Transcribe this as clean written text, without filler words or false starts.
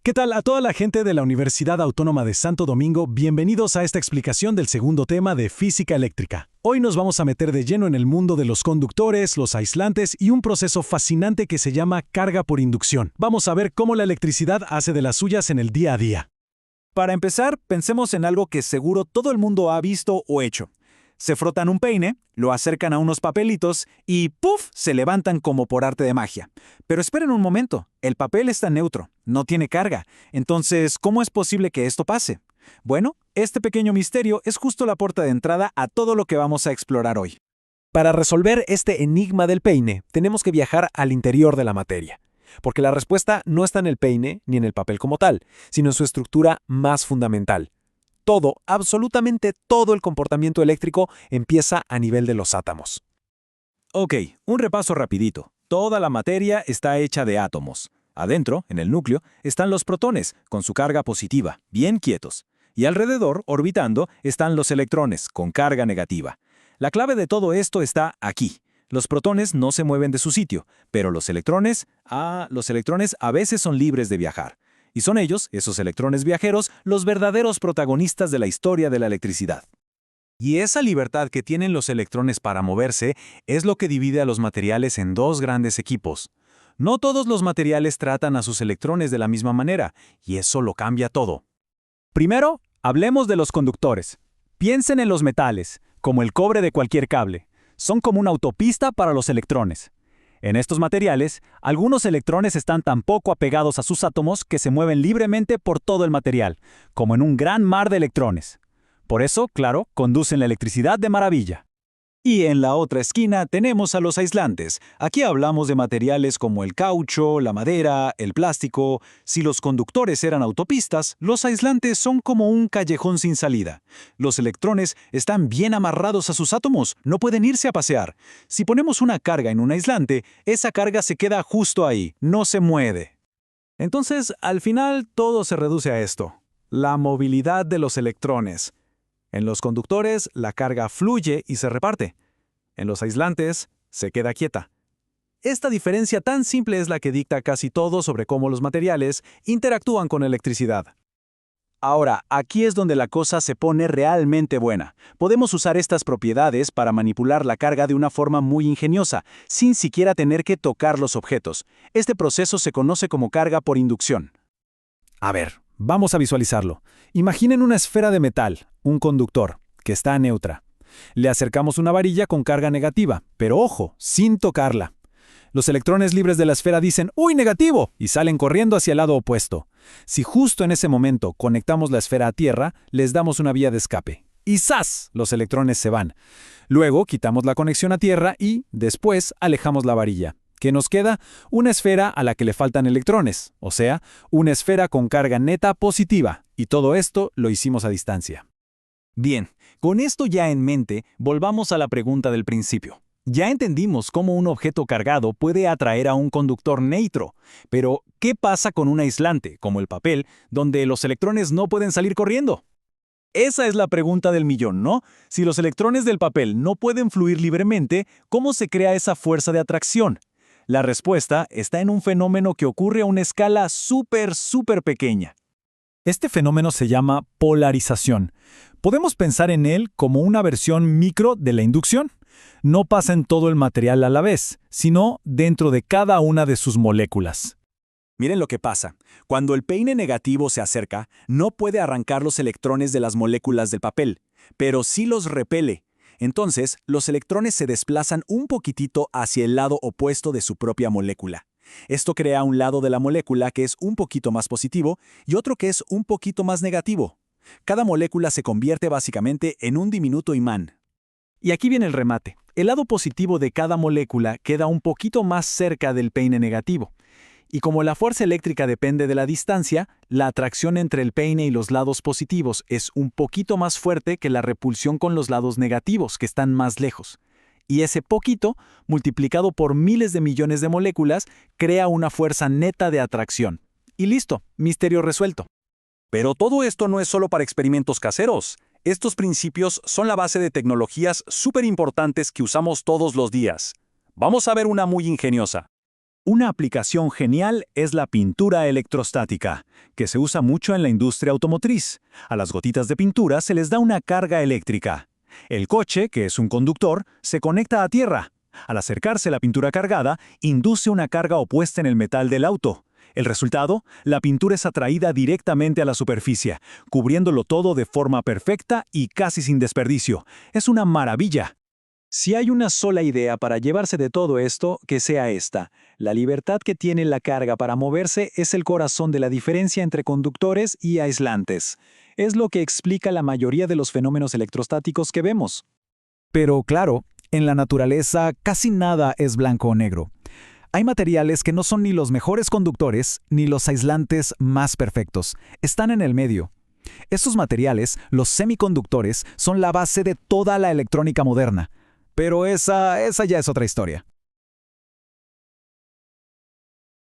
¿Qué tal a toda la gente de la Universidad Autónoma de Santo Domingo? Bienvenidos a esta explicación del segundo tema de física eléctrica. Hoy nos vamos a meter de lleno en el mundo de los conductores, los aislantes y un proceso fascinante que se llama carga por inducción. Vamos a ver cómo la electricidad hace de las suyas en el día a día. Para empezar, pensemos en algo que seguro todo el mundo ha visto o hecho. Se frotan un peine, lo acercan a unos papelitos y ¡puf!, se levantan como por arte de magia. Pero esperen un momento, el papel está neutro, no tiene carga. Entonces, ¿cómo es posible que esto pase? Bueno, este pequeño misterio es justo la puerta de entrada a todo lo que vamos a explorar hoy. Para resolver este enigma del peine, tenemos que viajar al interior de la materia. Porque la respuesta no está en el peine ni en el papel como tal, sino en su estructura más fundamental. Todo, absolutamente todo el comportamiento eléctrico empieza a nivel de los átomos. Ok, un repaso rapidito. Toda la materia está hecha de átomos. Adentro, en el núcleo, están los protones, con su carga positiva, bien quietos. Y alrededor, orbitando, están los electrones, con carga negativa. La clave de todo esto está aquí. Los protones no se mueven de su sitio, pero los electrones a veces son libres de viajar. Y son ellos, esos electrones viajeros, los verdaderos protagonistas de la historia de la electricidad. Y esa libertad que tienen los electrones para moverse es lo que divide a los materiales en dos grandes equipos. No todos los materiales tratan a sus electrones de la misma manera, y eso lo cambia todo. Primero, hablemos de los conductores. Piensen en los metales, como el cobre de cualquier cable. Son como una autopista para los electrones. En estos materiales, algunos electrones están tan poco apegados a sus átomos que se mueven libremente por todo el material, como en un gran mar de electrones. Por eso, claro, conducen la electricidad de maravilla. Y en la otra esquina tenemos a los aislantes. Aquí hablamos de materiales como el caucho, la madera, el plástico. Si los conductores eran autopistas, los aislantes son como un callejón sin salida. Los electrones están bien amarrados a sus átomos, no pueden irse a pasear. Si ponemos una carga en un aislante, esa carga se queda justo ahí, no se mueve. Entonces, al final, todo se reduce a esto: la movilidad de los electrones. En los conductores, la carga fluye y se reparte. En los aislantes, se queda quieta. Esta diferencia tan simple es la que dicta casi todo sobre cómo los materiales interactúan con electricidad. Ahora, aquí es donde la cosa se pone realmente buena. Podemos usar estas propiedades para manipular la carga de una forma muy ingeniosa, sin siquiera tener que tocar los objetos. Este proceso se conoce como carga por inducción. A ver, vamos a visualizarlo. Imaginen una esfera de metal, un conductor, que está neutra. Le acercamos una varilla con carga negativa, pero ojo, sin tocarla. Los electrones libres de la esfera dicen ¡uy, negativo!, y salen corriendo hacia el lado opuesto. Si justo en ese momento conectamos la esfera a tierra, les damos una vía de escape. ¡Y ¡zas!, los electrones se van. Luego quitamos la conexión a tierra y, después, alejamos la varilla. ¿Qué nos queda? Una esfera a la que le faltan electrones, o sea, una esfera con carga neta positiva, y todo esto lo hicimos a distancia. Bien, con esto ya en mente, volvamos a la pregunta del principio. Ya entendimos cómo un objeto cargado puede atraer a un conductor neutro, pero ¿qué pasa con un aislante, como el papel, donde los electrones no pueden salir corriendo? Esa es la pregunta del millón, ¿no? Si los electrones del papel no pueden fluir libremente, ¿cómo se crea esa fuerza de atracción? La respuesta está en un fenómeno que ocurre a una escala súper pequeña. Este fenómeno se llama polarización. Podemos pensar en él como una versión micro de la inducción. No pasa en todo el material a la vez, sino dentro de cada una de sus moléculas. Miren lo que pasa. Cuando el peine negativo se acerca, no puede arrancar los electrones de las moléculas del papel, pero sí los repele. Entonces, los electrones se desplazan un poquitito hacia el lado opuesto de su propia molécula. Esto crea un lado de la molécula que es un poquito más positivo y otro que es un poquito más negativo. Cada molécula se convierte básicamente en un diminuto imán. Y aquí viene el remate. El lado positivo de cada molécula queda un poquito más cerca del peine negativo. Y como la fuerza eléctrica depende de la distancia, la atracción entre el peine y los lados positivos es un poquito más fuerte que la repulsión con los lados negativos, que están más lejos. Y ese poquito, multiplicado por miles de millones de moléculas, crea una fuerza neta de atracción. Y listo, misterio resuelto. Pero todo esto no es solo para experimentos caseros. Estos principios son la base de tecnologías súper importantes que usamos todos los días. Vamos a ver una muy ingeniosa. Una aplicación genial es la pintura electrostática, que se usa mucho en la industria automotriz. A las gotitas de pintura se les da una carga eléctrica. El coche, que es un conductor, se conecta a tierra. Al acercarse la pintura cargada, induce una carga opuesta en el metal del auto. El resultado, la pintura es atraída directamente a la superficie, cubriéndolo todo de forma perfecta y casi sin desperdicio. Es una maravilla. Si hay una sola idea para llevarse de todo esto, que sea esta. La libertad que tiene la carga para moverse es el corazón de la diferencia entre conductores y aislantes. Es lo que explica la mayoría de los fenómenos electrostáticos que vemos. Pero claro, en la naturaleza casi nada es blanco o negro. Hay materiales que no son ni los mejores conductores ni los aislantes más perfectos. Están en el medio. Estos materiales, los semiconductores, son la base de toda la electrónica moderna. Pero esa ya es otra historia.